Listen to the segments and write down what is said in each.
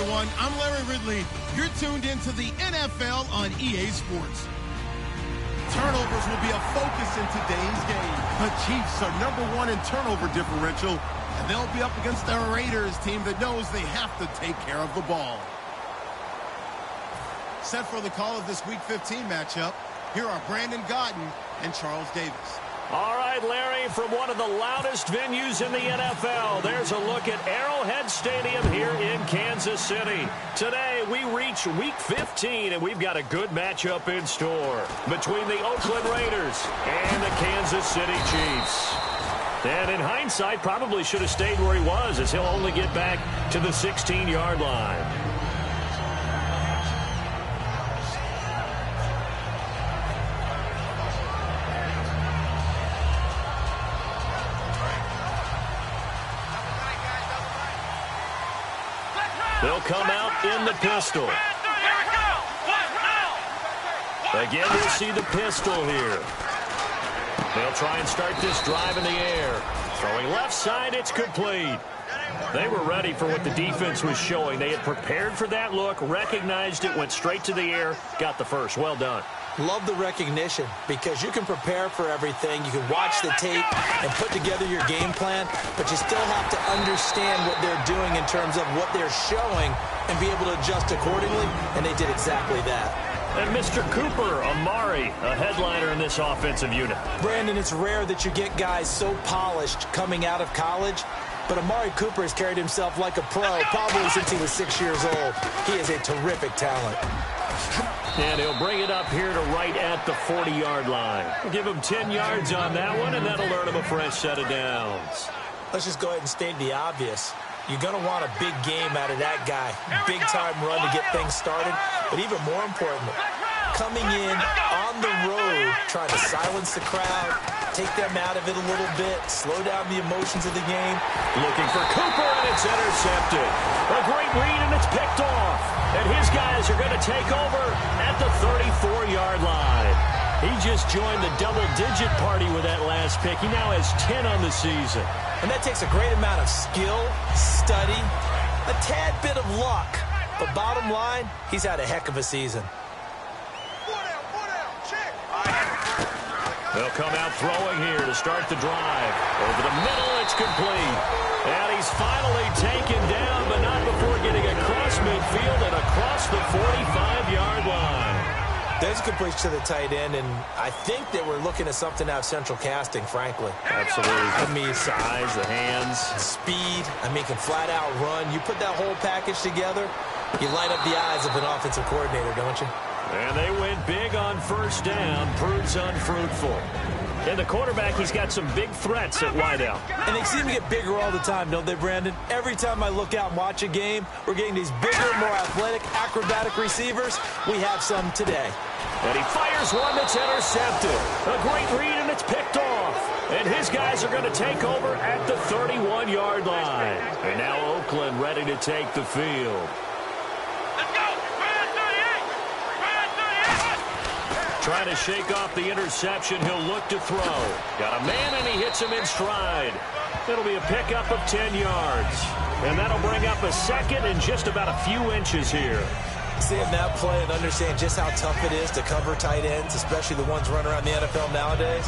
everyone. I'm Larry Ridley. You're tuned into the NFL on EA Sports. Turnovers will be a focus in today's game. The Chiefs are #1 in turnover differential, and they'll be up against the Raiders team that knows they have to take care of the ball. Set for the call of this Week 15 matchup, here are Brandon Gaudin and Charles Davis. All right, Larry, from one of the loudest venues in the NFL, there's a look at Arrowhead Stadium here in Kansas City. Today, we reach Week 15, and we've got a good matchup in store between the Oakland Raiders and the Kansas City Chiefs. And in hindsight, probably should have stayed where he was, as he'll only get back to the 16-yard line. They'll come out in the pistol. Again, we'll see the pistol here. They'll try and start this drive in the air. Throwing left side, it's complete. They were ready for what the defense was showing. They had prepared for that look, recognized it, went straight to the air, got the first. Well done. Love the recognition, because you can prepare for everything. You can watch the tape and put together your game plan, but you still have to understand what they're doing in terms of what they're showing and be able to adjust accordingly, and they did exactly that. And Mr. Cooper, Amari, a headliner in this offensive unit. Brandon, it's rare that you get guys so polished coming out of college, but Amari Cooper has carried himself like a pro probably since he was 6 years old. He is a terrific talent. And he'll bring it up here to right at the 40-yard line. We'll give him 10 yards on that one, and that'll earn him a fresh set of downs. Let's just go ahead and state the obvious. You're going to want a big game out of that guy. Big-time run to get things started. But even more importantly, coming in on the road, trying to silence the crowd, take them out of it a little bit, slow down the emotions of the game. Looking for Cooper, and it's intercepted. A great read, and it's picked off. And his guys are going to take over at the 34-yard line. He just joined the double-digit party with that last pick. He now has 10 on the season. And that takes a great amount of skill, study, a tad bit of luck. But bottom line, he's had a heck of a season. They'll come out throwing here to start the drive. Over the middle, it's complete. And he's finally taken down, but not before getting across midfield and across the 45-yard line. There's a completion to the tight end, and I think that we're looking at something out of central casting, frankly. Absolutely. I mean, size, the hands. Speed. I mean, can flat out run. You put that whole package together, you light up the eyes of an offensive coordinator, don't you? And they went big on first down. Proves unfruitful. And the quarterback, he's got some big threats at wideout. And they seem to get bigger all the time, don't they, Brandon? Every time I look out and watch a game, we're getting these bigger, more athletic, acrobatic receivers. We have some today. And he fires one that's intercepted. A great read, and it's picked off. And his guys are going to take over at the 31-yard line. And now Oakland ready to take the field. Trying to shake off the interception. He'll look to throw. Got a man, and he hits him in stride. It'll be a pickup of 10 yards. And that'll bring up a second and just about a few inches here. Seeing that play and understand just how tough it is to cover tight ends, especially the ones running around the NFL nowadays,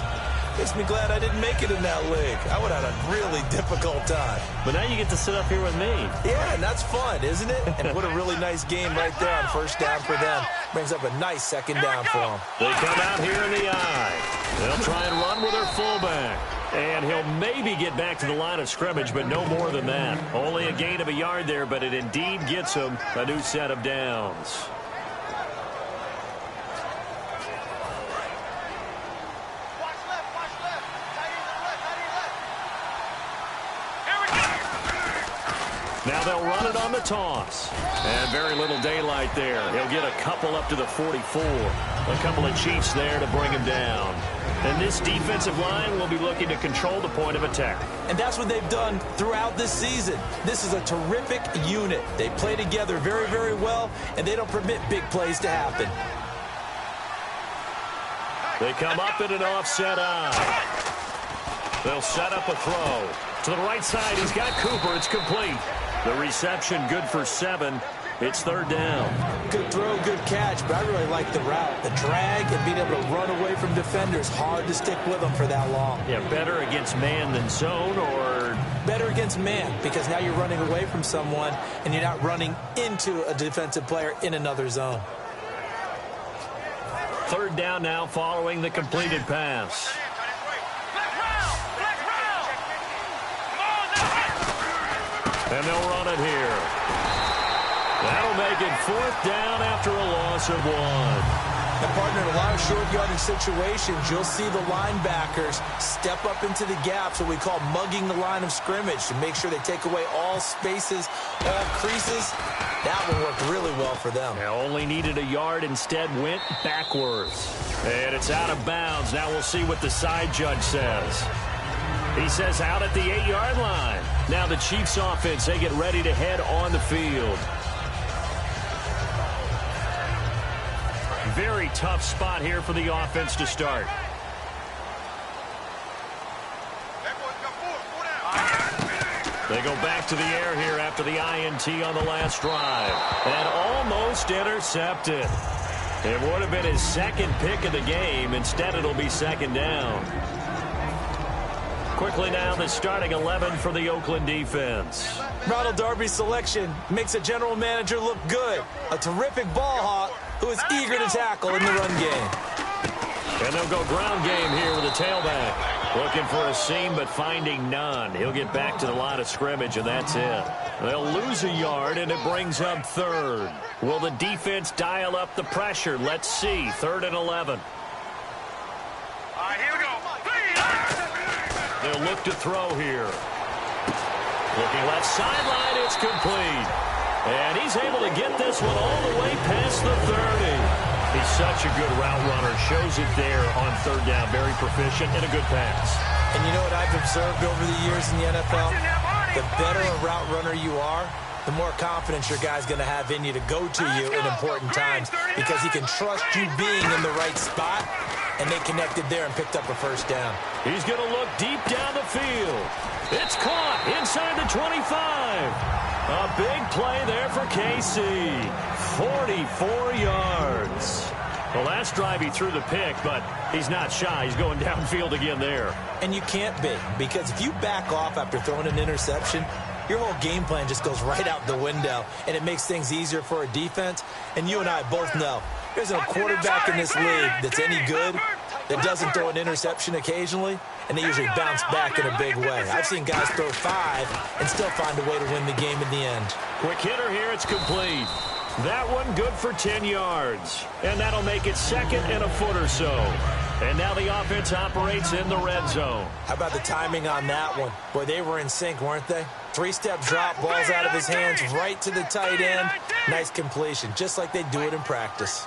makes me glad I didn't make it in that league. I would have had a really difficult time. But now you get to sit up here with me. Yeah, and that's fun, isn't it? And what a really nice game right there on first down for them. Brings up a nice second down for them. They come out here in the eye. They'll try and run with their fullback. And he'll maybe get back to the line of scrimmage, but no more than that. Only a gain of a yard there, but it indeed gets him a new set of downs. Now they'll run it on the toss. And very little daylight there. He'll get a couple up to the 44. A couple of Chiefs there to bring him down. And this defensive line will be looking to control the point of attack. And that's what they've done throughout this season. This is a terrific unit. They play together very, very well, and they don't permit big plays to happen. They come up in an offset eye. They'll set up a throw. To the right side, he's got Cooper. It's complete. The reception good for 7. It's third down. Good throw, good catch, but I really like the route. The drag and being able to run away from defenders, hard to stick with them for that long. Yeah, better against man than zone, or? Better against man, because now you're running away from someone and you're not running into a defensive player in another zone. Third down now following the completed pass. And they'll run it here. That'll make it fourth down after a loss of 1. And, partner, in a lot of short yardage situations, you'll see the linebackers step up into the gaps, what we call mugging the line of scrimmage, to make sure they take away all spaces, all creases. That one worked really well for them. They only needed a yard, instead went backwards. And it's out of bounds. Now we'll see what the side judge says. He says out at the 8-yard line. Now the Chiefs offense, they get ready to head on the field. Very tough spot here for the offense to start. They go back to the air here after the INT on the last drive. And almost intercepted. It would have been his second pick of the game. Instead, it'll be second down. Quickly now, the starting 11 for the Oakland defense. Ronald Darby's selection makes a general manager look good. A terrific ball hawk who is eager to tackle in the run game. And they'll go ground game here with a tailback. Looking for a seam, but finding none. He'll get back to the line of scrimmage, and that's it. They'll lose a yard, and it brings up third. Will the defense dial up the pressure? Let's see. 3rd and 11. Here we go. They'll look to throw here. Looking left sideline, it's complete. And he's able to get this one all the way past the 30. He's such a good route runner. Shows it there on 3rd down. Very proficient and a good pass. And you know what I've observed over the years in the NFL? The better a route runner you are, the more confidence your guy's going to have in you to go to you in important times, because he can trust you being in the right spot, and they connected there and picked up a first down. He's going to look deep down the field. It's caught inside the 25. A big play there for KC. 44 yards. The last drive he threw the pick, but he's not shy. He's going downfield again there. And you can't be, because if you back off after throwing an interception, your whole game plan just goes right out the window, and it makes things easier for a defense. And you and I both know there's no quarterback in this league that's any good that doesn't throw an interception occasionally, and they usually bounce back in a big way. I've seen guys throw 5 and still find a way to win the game in the end. Quick hitter here, it's complete. That one good for 10 yards. And that'll make it 2nd and a foot or so. And now the offense operates in the red zone. How about the timing on that one? Boy, they were in sync, weren't they? 3-step drop, balls out of his hands, right to the tight end. Nice completion, just like they do it in practice.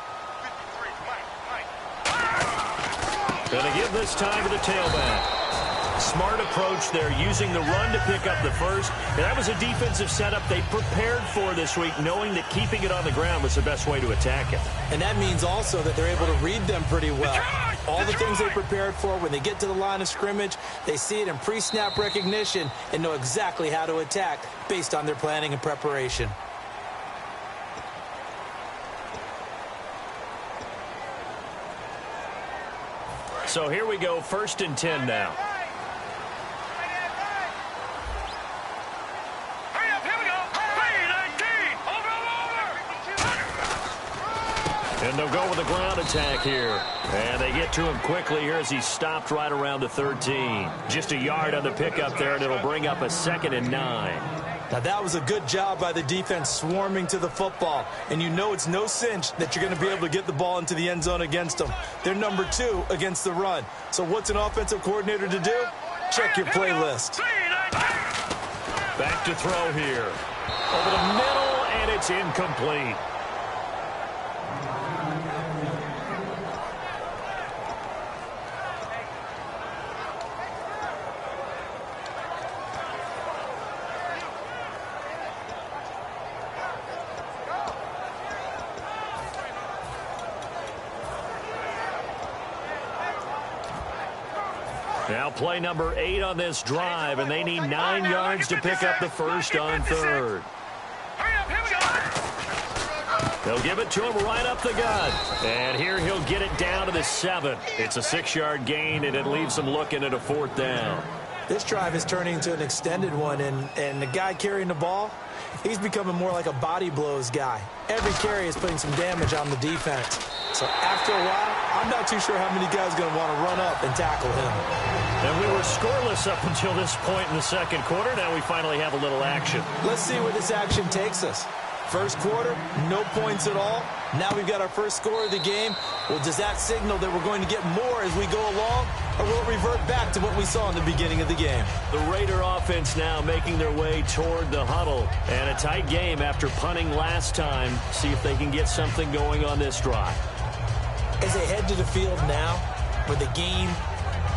Going to give this time to the tailback. Smart approach there, using the run to pick up the first. And that was a defensive setup they prepared for this week, knowing that keeping it on the ground was the best way to attack it. And that means also that they're able to read them pretty well. All the things they prepared for, when they get to the line of scrimmage, they see it in pre-snap recognition and know exactly how to attack based on their planning and preparation. So here we go, 1st and 10 now. And they'll go with a ground attack here. And they get to him quickly here as he's stopped right around the 13. Just a yard on the pickup there, and it'll bring up a 2nd and 9. Now, that was a good job by the defense swarming to the football. And you know it's no cinch that you're going to be able to get the ball into the end zone against them. They're number 2 against the run. So what's an offensive coordinator to do? Check your playlist. Back to throw here. Over the middle, and it's incomplete. Now play number 8 on this drive, and they need 9 yards to pick up the first on 3rd. They'll give it to him right up the gut. And here he'll get it down to the 7. It's a 6-yard gain, and it leaves them looking at a 4th down. This drive is turning into an extended one, and the guy carrying the ball, he's becoming more like a body blows guy. Every carry is putting some damage on the defense. So after a while, I'm not too sure how many guys are going to want to run up and tackle him. And we were scoreless up until this point in the second quarter. Now we finally have a little action. Let's see where this action takes us. First quarter, no points at all. Now we've got our first score of the game. Well, does that signal that we're going to get more as we go along, or will it revert back to what we saw in the beginning of the game? The Raider offense now making their way toward the huddle. And a tight game after punting last time. See if they can get something going on this drive. As they head to the field now, with the game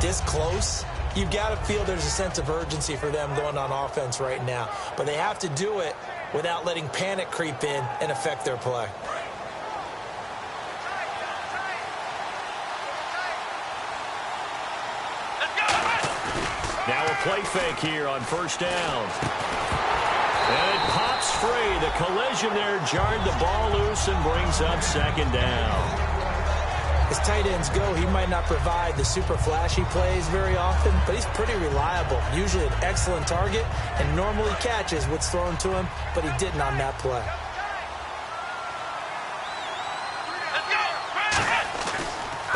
this close, you've got to feel there's a sense of urgency for them going on offense right now. But they have to do it without letting panic creep in and affect their play. Now a play fake here on first down. And it pops free. The collision there jarred the ball loose and brings up second down. As tight ends go, he might not provide the super flashy plays very often, but he's pretty reliable. Usually an excellent target and normally catches what's thrown to him, but he didn't on that play.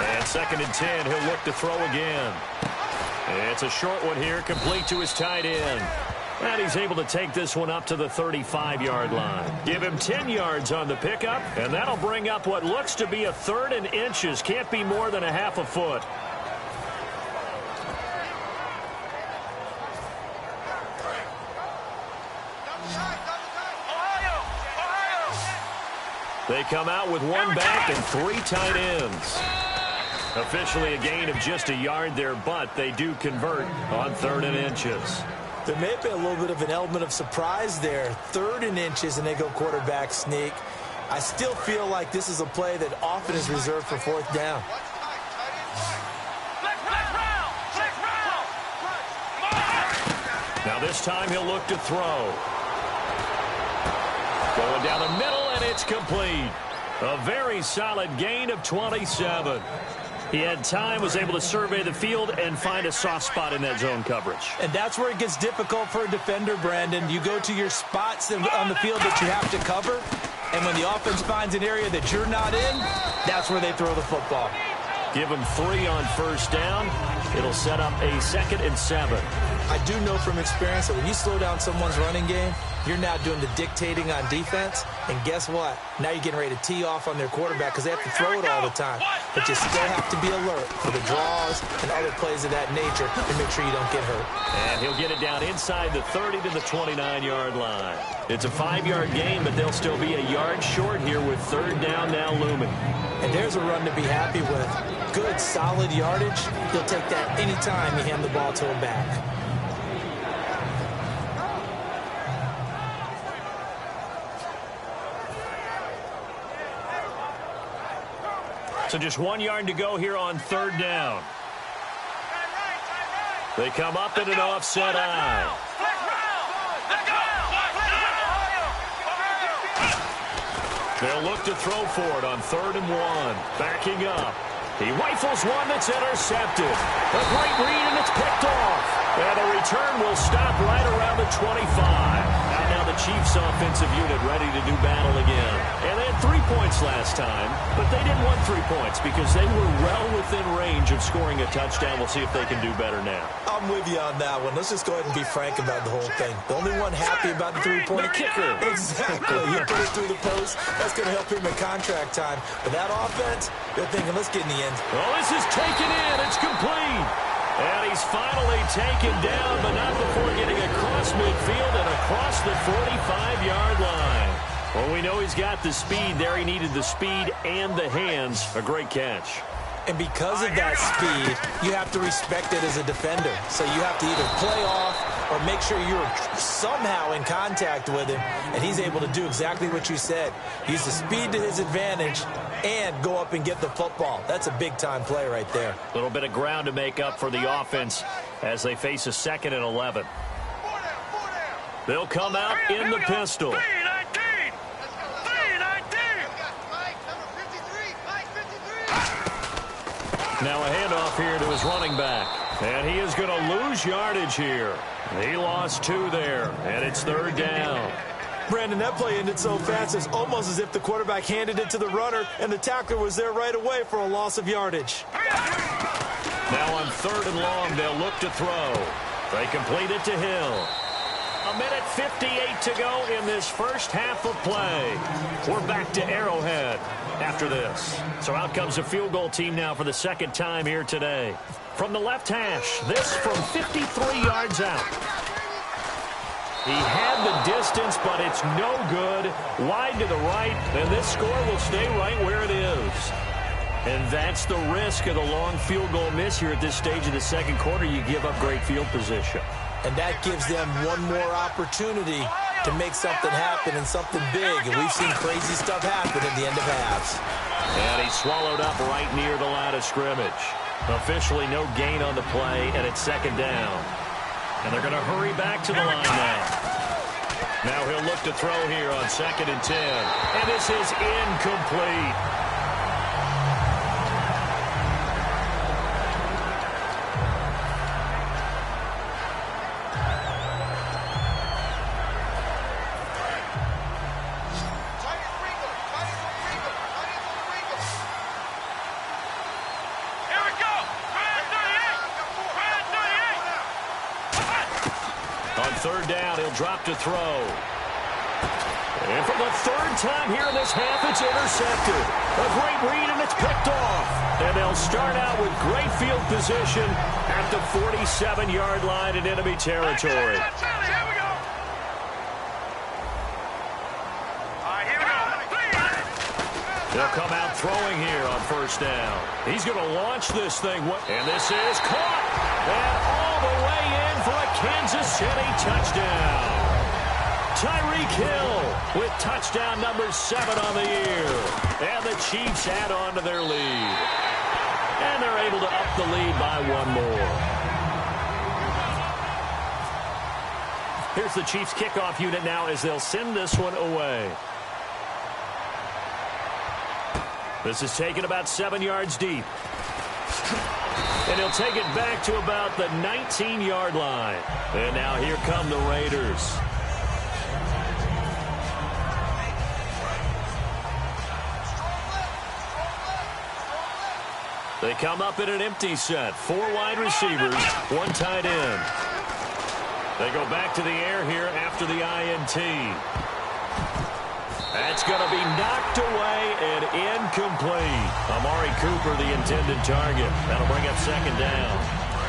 And 2nd and 10, he'll look to throw again. It's a short one here, complete to his tight end. And he's able to take this one up to the 35-yard line. Give him 10 yards on the pickup, and that'll bring up what looks to be a 3rd and inches. Can't be more than a half a foot. They come out with 1 back and 3 tight ends. Officially a gain of just a yard there, but they do convert on 3rd and inches. There may have been a little bit of an element of surprise there. 3rd and inches, and they go quarterback sneak. I still feel like this is a play that often is reserved for 4th down. Now this time he'll look to throw. Going down the middle, and it's complete. A very solid gain of 27. He had time, was able to survey the field and find a soft spot in that zone coverage. And that's where it gets difficult for a defender, Brandon. You go to your spots on the field that you have to cover, and when the offense finds an area that you're not in, that's where they throw the football. Give him 3 on first down. It'll set up a 2nd and 7. I do know from experience that when you slow down someone's running game, you're now doing the dictating on defense. And guess what? Now you're getting ready to tee off on their quarterback because they have to throw it all the time. But you still have to be alert for the draws and other plays of that nature to make sure you don't get hurt. And he'll get it down inside the 30 to the 29-yard line. It's a 5-yard gain, but they'll still be a yard short here with 3rd down now looming. And there's a run to be happy with. Good, solid yardage. He'll take that anytime you hand the ball to him back. So just 1 yard to go here on 3rd down. They come up in an offset eye. They'll look to throw for it on 3rd and 1. Backing up. He rifles one that's intercepted. A great read, and it's picked off. And the return will stop right around the 25. Now the Chiefs offensive unit ready to do battle again. And they had 3 points last time, but they didn't want 3 points because they were well within range of scoring a touchdown. We'll see if they can do better now. I'm with you on that one. Let's just go ahead and be frank about the whole thing. The only one happy about the 3-point kicker. Exactly. You put it through the post. That's going to help him in contract time. But that offense, they're thinking, let's get in the end. Oh, this is taken in. It's complete. And he's finally taken down, but not before getting across midfield and across the 45-yard line. Well, we know he's got the speed there. He needed the speed and the hands. A great catch. And because of that speed, you have to respect it as a defender. So you have to either play off or make sure you're somehow in contact with him. And he's able to do exactly what you said. Use the speed to his advantage and go up and get the football. That's a big-time play right there. A little bit of ground to make up for the offense as they face a 2nd and 11. They'll come out in the pistol. Now a handoff here to his running back. And he is going to lose yardage here. He lost 2 there, and it's 3rd down. Brandon, that play ended so fast, it's almost as if the quarterback handed it to the runner, and the tackler was there right away for a loss of yardage. Now on 3rd and long, they'll look to throw. They complete it to Hill. 1:58 to go in this first half of play. We're back to Arrowhead after this. So out comes a field goal team now for the 2nd time here today. From the left hash, this from 53 yards out. He had the distance, but it's no good. Wide to the right, and this score will stay right where it is. And that's the risk of the long field goal miss here at this stage of the 2nd quarter. You give up great field position. And that gives them one more opportunity to make something happen and something big. And we've seen crazy stuff happen at the end of halves. And he swallowed up right near the line of scrimmage. Officially no gain on the play, and it's 2nd down. And they're going to hurry back to the line now. Now he'll look to throw here on 2nd and 10. And this is incomplete. On 3rd down, he'll drop to throw. And for the 3rd time here in this half, it's intercepted. A great read, and it's picked off. And they'll start out with great field position at the 47-yard line in enemy territory. They'll come out throwing here on 1st down. He's going to launch this thing. And this is caught. And all the way in for a Kansas City touchdown. Tyreek Hill with touchdown number 7 on the year. And the Chiefs add on to their lead. And they're able to up the lead by 1 more. Here's the Chiefs kickoff unit now as they'll send this one away. This is taken about 7 yards deep. And he'll take it back to about the 19-yard line. And now here come the Raiders. They come up in an empty set. 4 wide receivers, 1 tight end. They go back to the air here after the INT. That's going to be knocked away and incomplete. Amari Cooper, the intended target. That'll bring up 2nd down.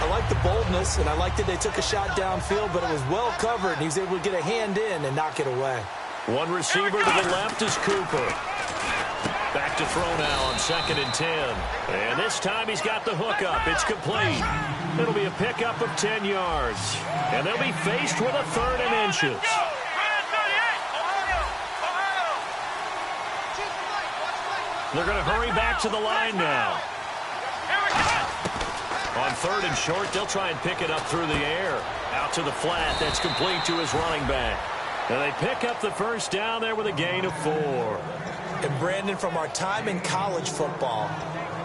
I like the boldness, and I like that they took a shot downfield, but it was well covered, and he was able to get a hand in and knock it away. 1 receiver to the left is Cooper. Back to throw now on 2nd and 10. And this time he's got the hook up. It's complete. It'll be a pickup of 10 yards. And they'll be faced with a 3rd and inches. They're going to hurry back to the line now. On 3rd and short, they'll try and pick it up through the air. Out to the flat. That's complete to his running back. And they pick up the 1st down there with a gain of 4. And Brandon, from our time in college football,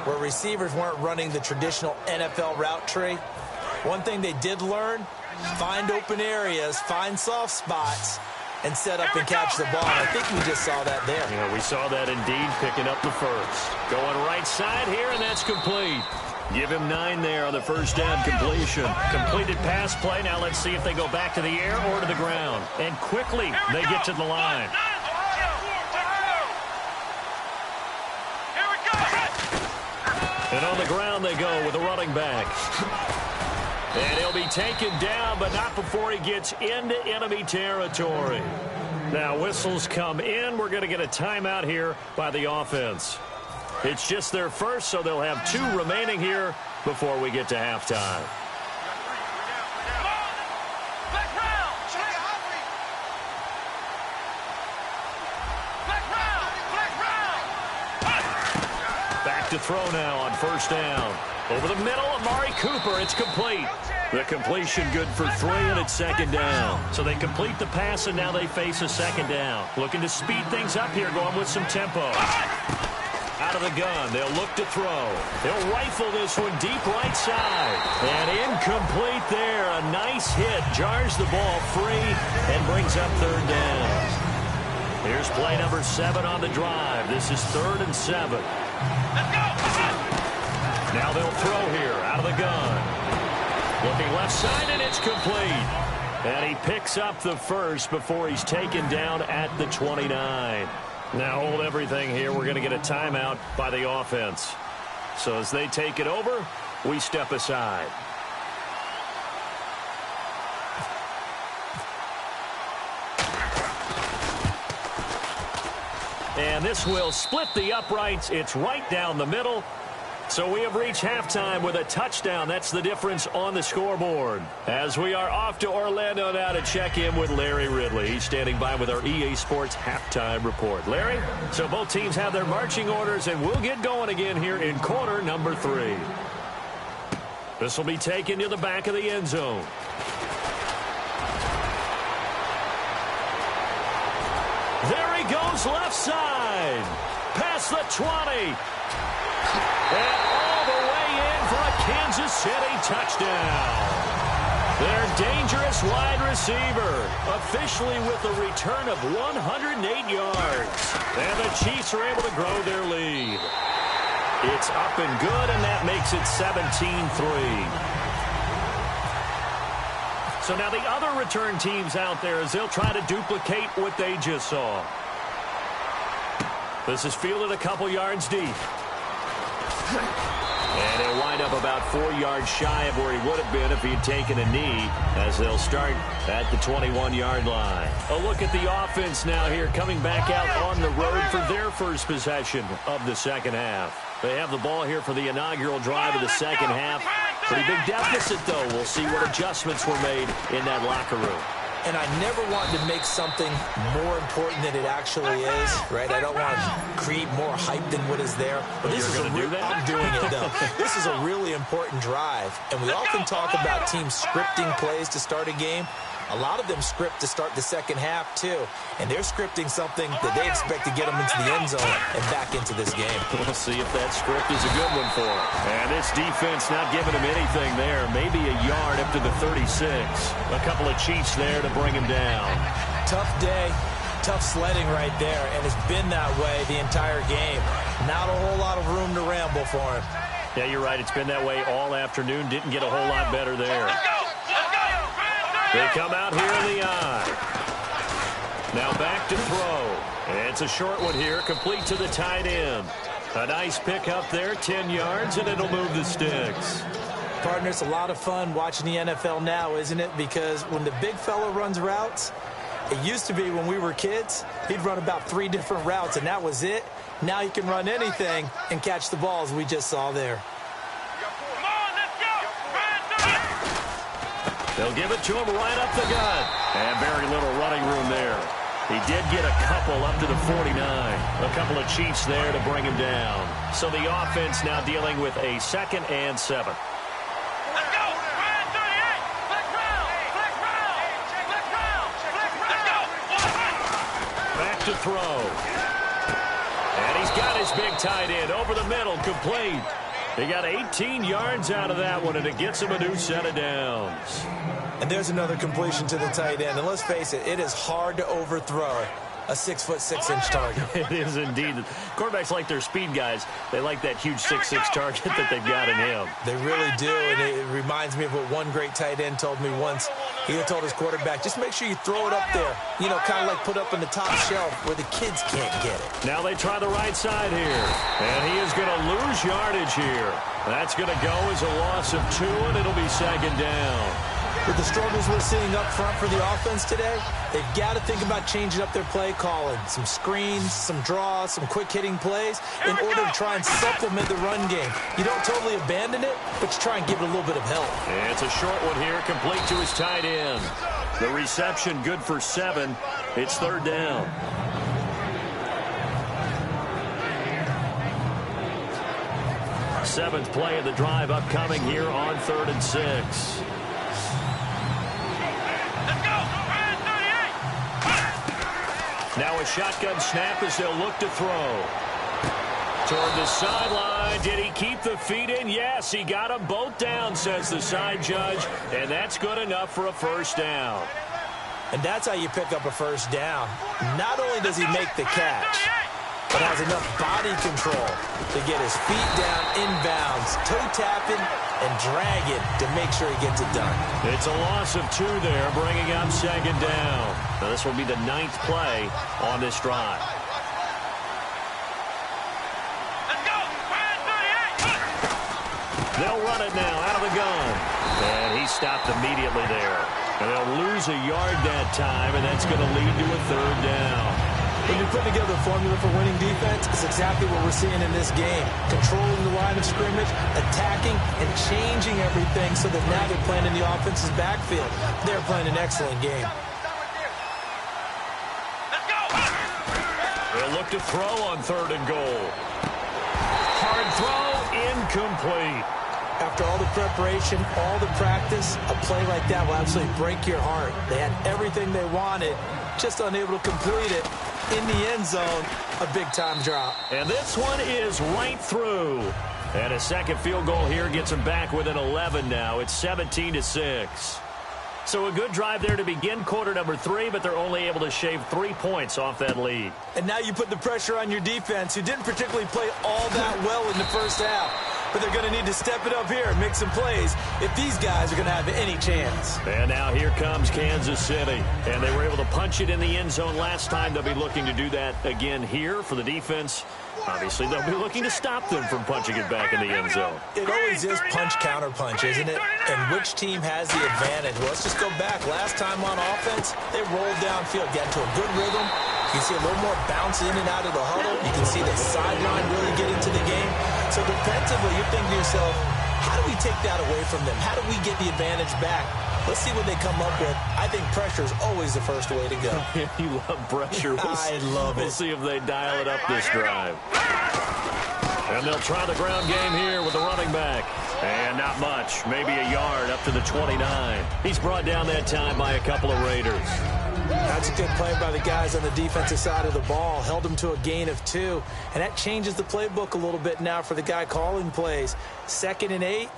where receivers weren't running the traditional NFL route tree, one thing they did learn, find open areas, find soft spots, and set up and catch the ball. And I think we just saw that there. Yeah, we saw that indeed, picking up the 1st. Going right side here, and that's complete. Give him 9 there on the 1st down completion. Completed pass play. Now let's see if they go back to the air or to the ground. And quickly, they get to the line. And on the ground they go with the running back. And he'll be taken down, but not before he gets into enemy territory. Now whistles come in. We're going to get a timeout here by the offense. It's just their first, so they'll have 2 remaining here before we get to halftime. Back to throw now on 1st down. Over the middle, Amari Cooper. It's complete. The completion good for 3, and it's 2nd down. So they complete the pass, and now they face a 2nd down. Looking to speed things up here, going with some tempo. Out of the gun, they'll look to throw. They'll rifle this one deep right side. And incomplete there. A nice hit. Jars the ball free and brings up third down. Here's play number 7 on the drive. This is 3rd and 7. Let's go! Now they'll throw here out of the gun. Looking left side, and it's complete. And he picks up the first before he's taken down at the 29. Now hold everything here. We're going to get a timeout by the offense. So as they take it over, we step aside. And this will split the uprights. It's right down the middle. So we have reached halftime with a touchdown. That's the difference on the scoreboard. As we are off to Orlando now to check in with Larry Ridley. He's standing by with our EA Sports halftime report. Larry, so both teams have their marching orders, and we'll get going again here in quarter number 3. This will be taken to the back of the end zone. There he goes left side. Past the 20. And all the way in for a Kansas City touchdown. Their dangerous wide receiver, officially with a return of 108 yards. And the Chiefs are able to grow their lead. It's up and good, and that makes it 17-3. So now the other return teams out there as they'll try to duplicate what they just saw. This is fielded a couple yards deep. And he'll wind up about 4 yards shy of where he would have been if he had taken a knee, as they'll start at the 21-yard line. A look at the offense now here, coming back out on the road for their first possession of the second half. They have the ball here for the inaugural drive of the second half. Pretty big deficit, though. We'll see what adjustments were made in that locker room. And I never wanted to make something more important than it actually is, right? I don't want to create more hype than what is there. But this is I'm doing it, though. This is a really important drive. And we often talk about teams scripting plays to start a game. A lot of them script to start the second half, too. And they're scripting something that they expect to get them into the end zone and back into this game. We'll see if that script is a good one for them. And this defense not giving them anything there. Maybe a yard up to the 36. A couple of Chiefs there to bring him down. Tough day. Tough sledding right there. And it's been that way the entire game. Not a whole lot of room to ramble for him. Yeah, you're right. It's been that way all afternoon. Didn't get a whole lot better there. They come out here in the eye. Now back to throw. And it's a short one here, complete to the tight end. A nice pick up there, 10 yards, and it'll move the sticks. Partner, it's a lot of fun watching the NFL now, isn't it? Because when the big fella runs routes, it used to be when we were kids, he'd run about 3 different routes, and that was it. Now he can run anything and catch the balls we just saw there. They'll give it to him right up the gut. And very little running room there. He did get a couple up to the 49. A couple of Chiefs there to bring him down. So the offense now dealing with a 2nd and 7. Let's go! Ryan 38! Flex round! Flex round! Flex round! Flex round! Let's go! Back to throw. And he's got his big tight end over the middle, complete. He got 18 yards out of that one, and it gets him a new set of downs. And there's another completion to the tight end. And let's face it, it is hard to overthrow a 6'6" target. It is indeed. Quarterbacks like their speed guys. They like that huge 6'6" target that they've got in him. They really do, and it reminds me of what one great tight end told me once. He had told his quarterback, just make sure you throw it up there. You know, kind of like put up on the top shelf where the kids can't get it. Now they try the right side here. And he is going to lose yardage here. That's going to go as a loss of 2, and it'll be 2nd down. With the struggles we're seeing up front for the offense today, they've got to think about changing up their play calling. Some screens, some draws, some quick-hitting plays in order to try and supplement the run game. You don't totally abandon it, but you try and give it a little bit of help. And it's a short one here, complete to his tight end. The reception good for 7. It's 3rd down. Seventh play of the drive upcoming here on 3rd and 6. Now a shotgun snap as they'll look to throw. Toward the sideline. Did he keep the feet in? Yes, he got them both down, says the side judge. And that's good enough for a first down. And that's how you pick up a first down. Not only does he make the catch, but has enough body control to get his feet down inbounds, toe tapping and dragging to make sure he gets it done. It's a loss of 2 there, bringing up second down. Now, this will be the 9th play on this drive. They'll run it now out of the gun. And he stopped immediately there. And they'll lose a yard that time, and that's going to lead to a 3rd down. When you put together a formula for winning defense, it's exactly what we're seeing in this game. Controlling the line of scrimmage, attacking, and changing everything so that now they're playing in the offense's backfield. They're playing an excellent game. They'll look to throw on 3rd and goal. Hard throw, incomplete. After all the preparation, all the practice, a play like that will absolutely break your heart. They had everything they wanted, just unable to complete it. In the end zone, a big-time drop. And this one is right through. And a second field goal here gets them back within 11 now. It's 17-6. So a good drive there to begin quarter number 3, but they're only able to shave 3 points off that lead. And now you put the pressure on your defense, who didn't particularly play all that well in the first half. But they're going to need to step it up here and make some plays if these guys are going to have any chance. And now here comes Kansas City. And they were able to punch it in the end zone last time. They'll be looking to do that again here for the defense. Obviously, they'll be looking to stop them from punching it back in the end zone. It always is punch-counter-punch, isn't it? And which team has the advantage? Well, let's just go back. Last time on offense, they rolled downfield, got into a good rhythm. You can see a little more bounce in and out of the huddle. You can see the sideline really get into the game. So defensively, you're thinking to yourself, how do we take that away from them? How do we get the advantage back? Let's see what they come up with. I think pressure is always the first way to go. You love pressure. I love it. We'll see if they dial it up this drive. And they'll try the ground game here with the running back. And not much. Maybe a yard up to the 29. He's brought down that time by a couple of Raiders. That's a good play by the guys on the defensive side of the ball. Held them to a gain of 2. And that changes the playbook a little bit now for the guy calling plays. 2nd and 8.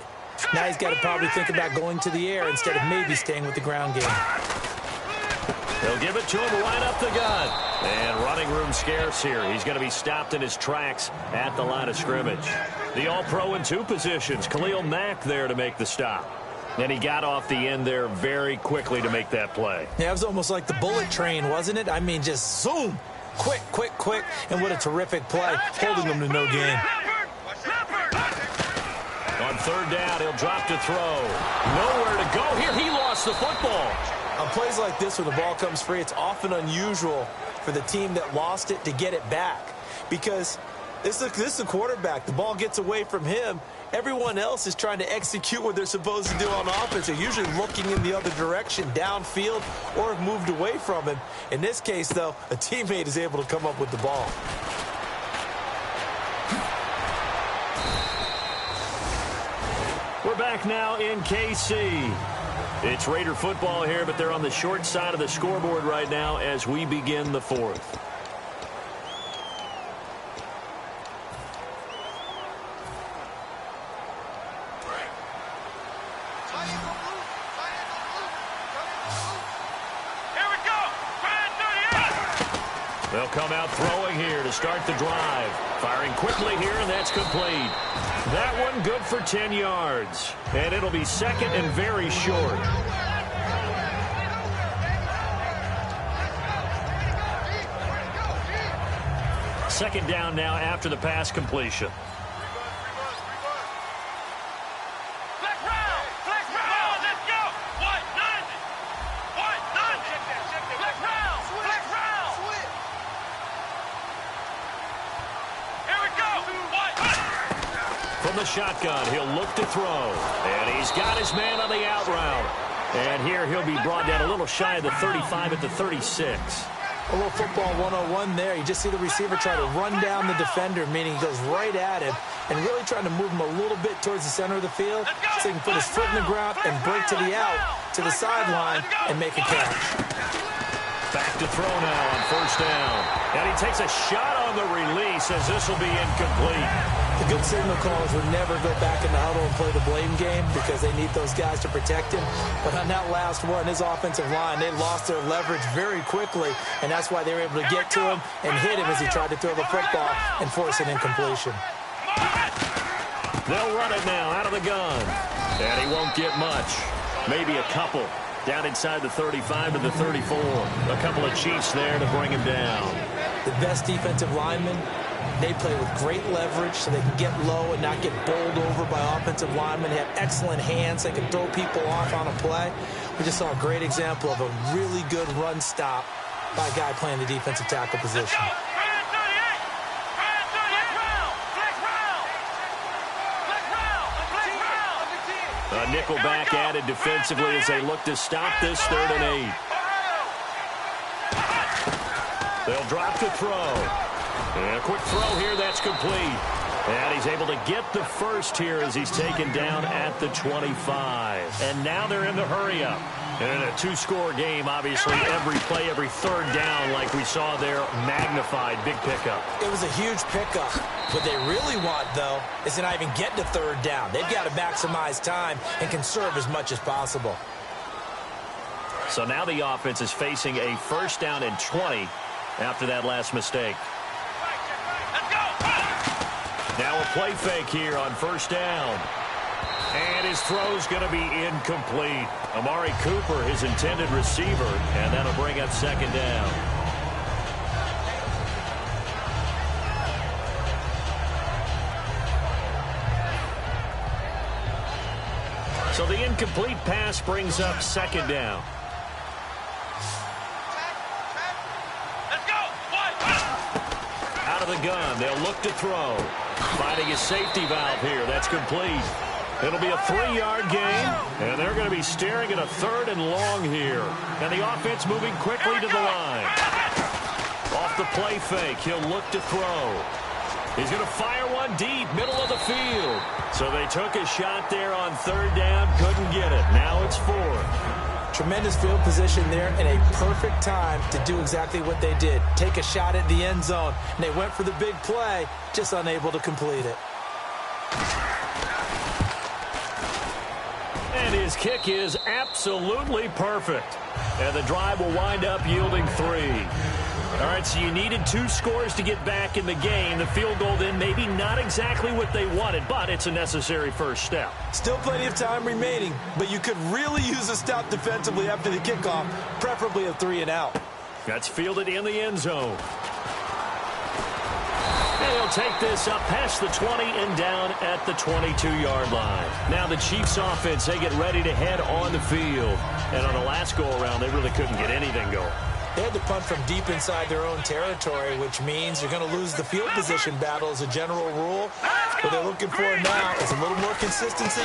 Now he's got to probably think about going to the air instead of maybe staying with the ground game. They'll give it to him right up the gut. And running room scarce here. He's going to be stopped in his tracks at the line of scrimmage. The All-Pro in 2 positions. Khalil Mack there to make the stop. And he got off the end there very quickly to make that play. Yeah, it was almost like the bullet train, wasn't it? I mean, just zoom. Quick, quick, quick. And what a terrific play, holding them to no gain. On 3rd down, he'll drop to throw. Nowhere to go here. He lost the football. On plays like this, when the ball comes free, it's often unusual for the team that lost it to get it back. Because this is the quarterback. The ball gets away from him. Everyone else is trying to execute what they're supposed to do on offense. They're usually looking in the other direction, downfield, or have moved away from him. In this case, though, a teammate is able to come up with the ball. We're back now in KC. It's Raider football here, but they're on the short side of the scoreboard right now as we begin the 4th. They'll come out throwing here to start the drive. Firing quickly here, and that's complete. That one good for 10 yards. And it'll be 2nd and very short. Second down now after the pass completion. From the shotgun, he'll look to throw. And he's got his man on the out route. And here he'll be brought down a little shy of the 35 at the 36. A little football 101 there. You just see the receiver try to run down the defender, meaning he goes right at him, and really trying to move him a little bit towards the center of the field so he can put his foot in the ground and break to the out, to the sideline, and make a catch. Back to throw now on first down. And he takes a shot on the release as this will be incomplete. The good signal callers would never go back in the huddle and play the blame game because they need those guys to protect him. But on that last one, his offensive line, they lost their leverage very quickly, and that's why they were able to get to him and hit him as he tried to throw the football and force an incompletion. They'll run it now out of the gun. And he won't get much. Maybe a couple. Down inside the 35 to the 34. A couple of Chiefs there to bring him down. The best defensive linemen, they play with great leverage so they can get low and not get bowled over by offensive linemen. They have excellent hands. They can throw people off on a play. We just saw a great example of a really good run stop by a guy playing the defensive tackle position. A nickel back added defensively as they look to stop this 3rd and 8. They'll drop to throw. And a quick throw here, that's complete. And he's able to get the first here as he's taken down at the 25. And now they're in the hurry-up. And in a 2-score game, obviously, every play, every 3rd down, like we saw there, magnified, big pickup. It was a huge pickup. What they really want, though, is to not even get to 3rd down. They've got to maximize time and conserve as much as possible. So now the offense is facing a 1st down and 20 after that last mistake. Now a play fake here on 1st down. And his throw's going to be incomplete. Amari Cooper, his intended receiver, and that'll bring up 2nd down. So the incomplete pass brings up 2nd down. Let's go. Out of the gun, they'll look to throw. Finding a safety valve here. That's complete. It'll be a 3-yard gain, and they're going to be staring at a 3rd and long here. And the offense moving quickly to the line. Off the play fake, he'll look to throw. He's going to fire one deep, middle of the field. So they took a shot there on 3rd down, couldn't get it. Now it's 4th. Tremendous field position there and a perfect time to do exactly what they did. Take a shot at the end zone. And they went for the big play, just unable to complete it. And his kick is absolutely perfect. And the drive will wind up yielding 3. All right, so you needed 2 scores to get back in the game. The field goal then maybe not exactly what they wanted, but it's a necessary first step. Still plenty of time remaining, but you could really use a stop defensively after the kickoff, preferably a 3 and out. That's fielded in the end zone. And he'll take this up past the 20 and down at the 22-yard line. Now the Chiefs offense, they get ready to head on the field. And on the last go-around, they really couldn't get anything going. They had to punt from deep inside their own territory, which means you're going to lose the field position battle as a general rule. What they're looking for now is a little more consistency,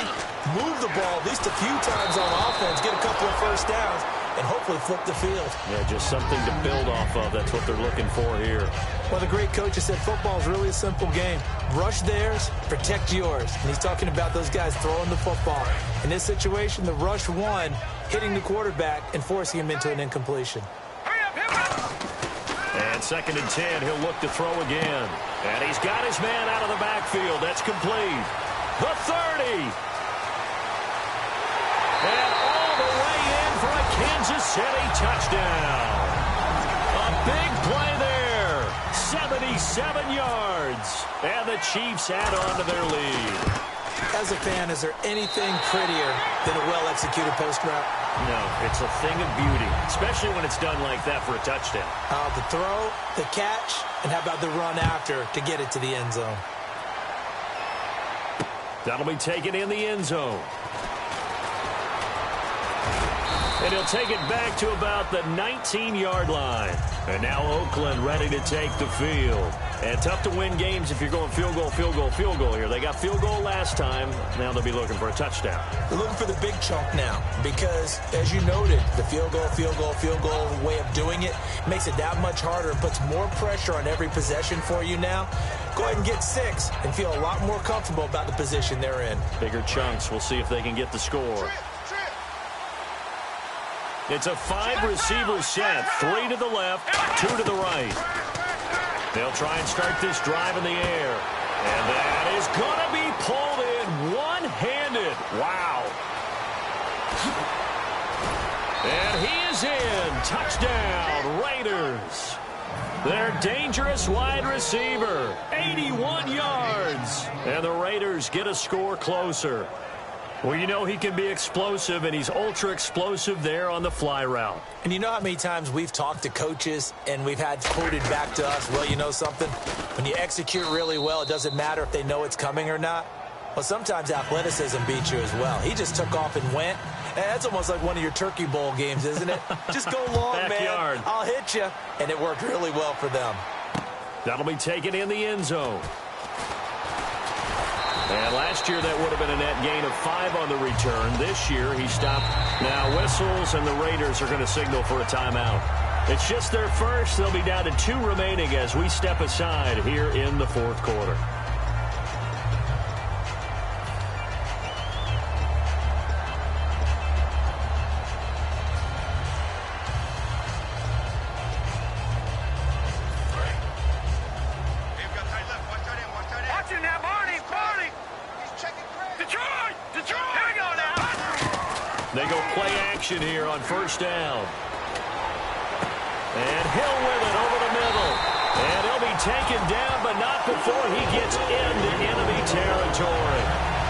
move the ball at least a few times on offense, get a couple of 1st downs, and hopefully flip the field. Yeah, just something to build off of. That's what they're looking for here. Well, the great coach has said football is really a simple game. Rush theirs, protect yours. And he's talking about those guys throwing the football. In this situation, the rush won, hitting the quarterback and forcing him into an incompletion. And 2nd and 10, he'll look to throw again. And he's got his man out of the backfield. That's complete. The 30. And all the way in for a Kansas City touchdown. A big play there. 77 yards. And the Chiefs add on to their lead. As a fan, is there anything prettier than a well-executed post route? No, it's a thing of beauty, especially when it's done like that for a touchdown. The throw, the catch, and how about the run after to get it to the end zone? That'll be taken in the end zone. And he'll take it back to about the 19-yard line. And now Oakland ready to take the field. And tough to win games if you're going field goal, field goal, field goal here. They got field goal last time. Now they'll be looking for a touchdown. They're looking for the big chunk now because, as you noted, the field goal way of doing it makes it that much harder and puts more pressure on every possession for you now. Go ahead and get 6 and feel a lot more comfortable about the position they're in. Bigger chunks. We'll see if they can get the score. It's a 5-receiver set. 3 to the left, 2 to the right. They'll try and start this drive in the air. And that is going to be pulled in one-handed. Wow. And he is in. Touchdown, Raiders. Their dangerous wide receiver, 81 yards. And the Raiders get a score closer. Well, you know he can be explosive, and he's ultra-explosive there on the fly route. And you know how many times we've talked to coaches and we've had quoted back to us, well, you know something? When you execute really well, it doesn't matter if they know it's coming or not. Well, sometimes athleticism beats you as well. He just took off and went. And that's almost like one of your Turkey Bowl games, isn't it? Just go long, Backyard. man. I'll hit you. And it worked really well for them. That'll be taken in the end zone. And last year, that would have been a net gain of 5 on the return. This year, he stopped. Now, whistles, and the Raiders are going to signal for a timeout. It's just their first. They'll be down to 2 remaining as we step aside here in the fourth quarter. They go play action here on first down. And Hill with it over the middle. And he'll be taken down, but not before he gets into enemy territory.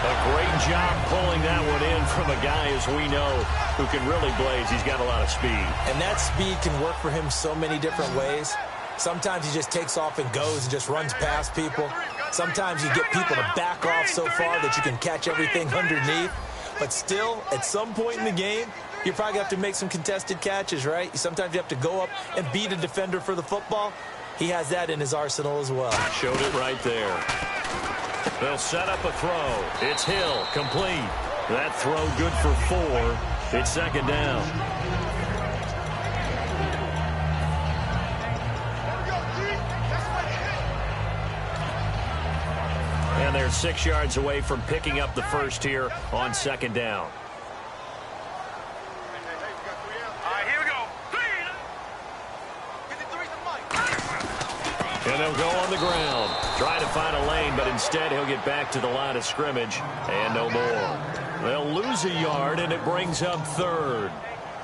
A great job pulling that one in from a guy, as we know, who can really blaze. He's got a lot of speed. And that speed can work for him so many different ways. Sometimes he just takes off and goes and just runs past people. Sometimes you get people to back off so far that you can catch everything underneath. But still, at some point in the game, you probably have to make some contested catches, right? Sometimes you have to go up and beat a defender for the football. He has that in his arsenal as well. Showed it right there. They'll set up a throw. It's Hill, complete. That throw good for 4. It's second down. And they're 6 yards away from picking up the first here on second down. And they'll go on the ground. Try to find a lane, but instead he'll get back to the line of scrimmage. And no more. They'll lose a yard, and it brings up third.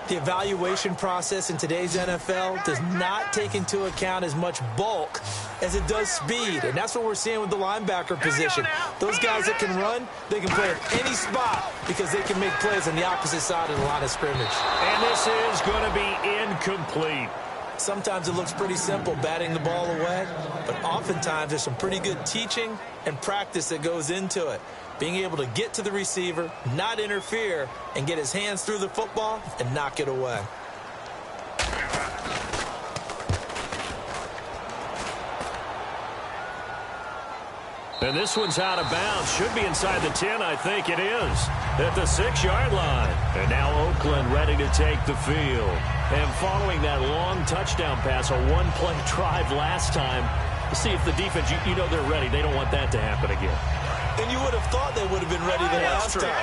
The evaluation process in today's NFL does not take into account as much bulk as it does speed. And that's what we're seeing with the linebacker position. Those guys that can run, they can play at any spot because they can make plays on the opposite side of the line of scrimmage. And this is going to be incomplete. Sometimes it looks pretty simple, batting the ball away, but oftentimes there's some pretty good teaching and practice that goes into it. Being able to get to the receiver, not interfere, and get his hands through the football and knock it away. And this one's out of bounds. Should be inside the 10, I think it is. At the 6-yard line. And now Oakland ready to take the field. And following that long touchdown pass, a one-play drive last time, to see if the defense, you know they're ready. They don't want that to happen again. And you would have thought they would have been ready the last time.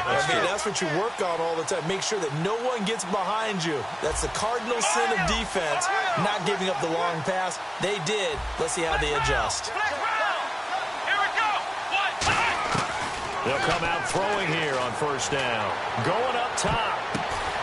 That's what you work on all the time. Make sure that no one gets behind you. That's the cardinal sin of defense, not giving up the long pass. They did. Let's see how they adjust. They'll come out throwing here on first down. Going up top.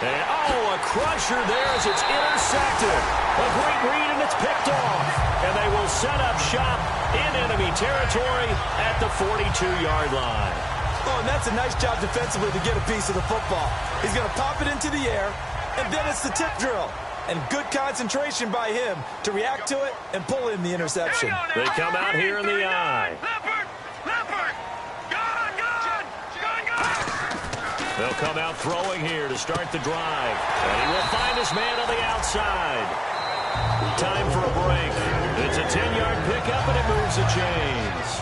And, a crusher there as it's intercepted. A great read, and it's picked off. And they will set up shop in enemy territory at the 42-yard line. Oh, and that's a nice job defensively to get a piece of the football. He's going to pop it into the air, and then it's the tip drill. And good concentration by him to react to it and pull in the interception. They come out here in the eye. They'll come out throwing here to start the drive. And he will find his man on the outside. Time for a break. It's a 10-yard pickup, and it moves the chains.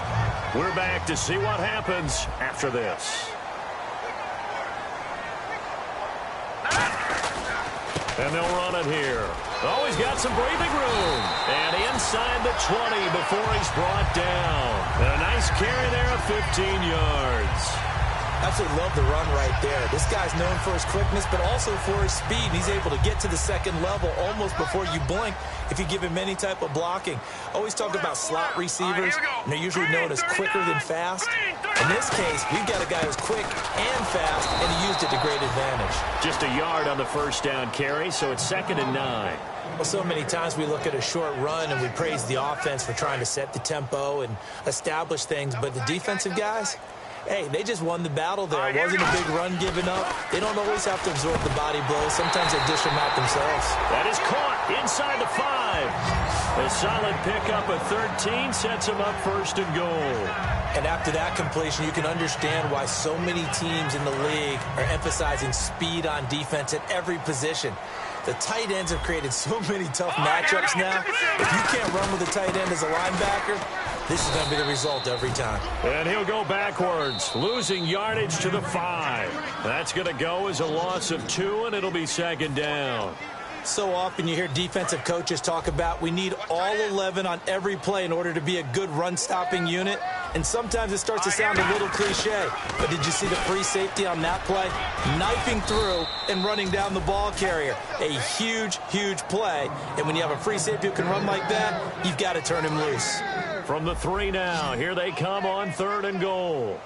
We're back to see what happens after this. And they'll run it here. Oh, he's got some breathing room. And inside the 20 before he's brought down. And a nice carry there of 15 yards. Absolutely love the run right there. This guy's known for his quickness, but also for his speed. He's able to get to the second level almost before you blink if you give him any type of blocking. Always talk about slot receivers, and they're usually known as quicker than fast. In this case, we've got a guy who's quick and fast, and he used it to great advantage. Just a yard on the first down carry, so it's 2nd and 9. Well, so many times we look at a short run and we praise the offense for trying to set the tempo and establish things, but the defensive guys, hey, they just won the battle there. It wasn't a big run given up. They don't always have to absorb the body blows. Sometimes they dish them out themselves. That is caught inside the 5. A solid pickup of 13 sets them up 1st and goal. And after that completion, you can understand why so many teams in the league are emphasizing speed on defense at every position. The tight ends have created so many tough matchups now. If you can't run with a tight end as a linebacker, this is going to be the result every time. And he'll go backwards, losing yardage to the 5. That's going to go as a loss of 2, and it'll be 2nd down. So often you hear defensive coaches talk about we need all 11 on every play in order to be a good run-stopping unit. And sometimes it starts to sound a little cliche. But did you see the free safety on that play? Knifing through and running down the ball carrier. A huge, huge play. And when you have a free safety who can run like that, you've got to turn him loose. From the 3 now, here they come on 3rd and goal.